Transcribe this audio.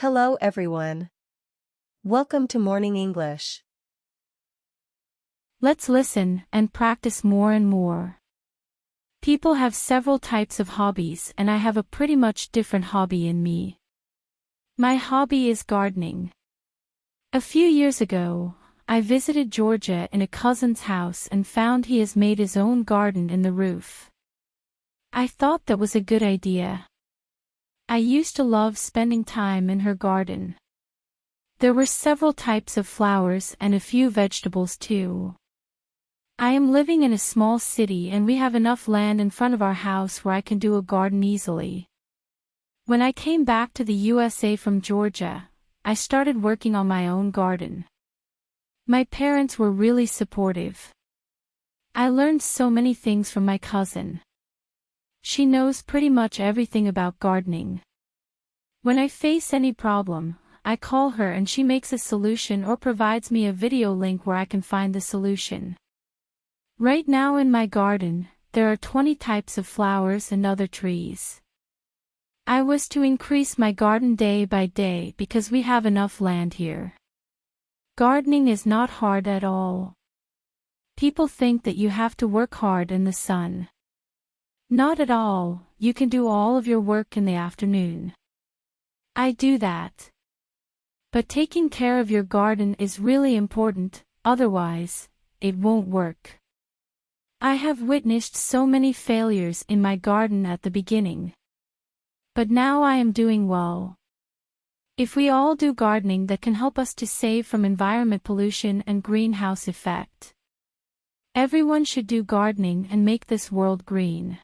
Hello everyone. Welcome to Morning English. Let's listen and practice more and more. People have several types of hobbies, and I have a pretty much different hobby in me. My hobby is gardening. A few years ago, I visited Georgia in a cousin's house and found he has made his own garden in the roof. I thought that was a good idea. I used to love spending time in her garden. There were several types of flowers and a few vegetables too. I am living in a small city and we have enough land in front of our house where I can do a garden easily. When I came back to the USA from Georgia, I started working on my own garden. My parents were really supportive. I learned so many things from my cousin. She knows pretty much everything about gardening. When I face any problem, I call her and she makes a solution or provides me a video link where I can find the solution. Right now in my garden, there are 20 types of flowers and other trees. I was to increase my garden day by day because we have enough land here. Gardening is not hard at all. People think that you have to work hard in the sun. Not at all, you can do all of your work in the afternoon. I do that. But taking care of your garden is really important, otherwise, it won't work. I have witnessed so many failures in my garden at the beginning. But now I am doing well. If we all do gardening, that can help us to save from environment pollution and greenhouse effect. Everyone should do gardening and make this world green.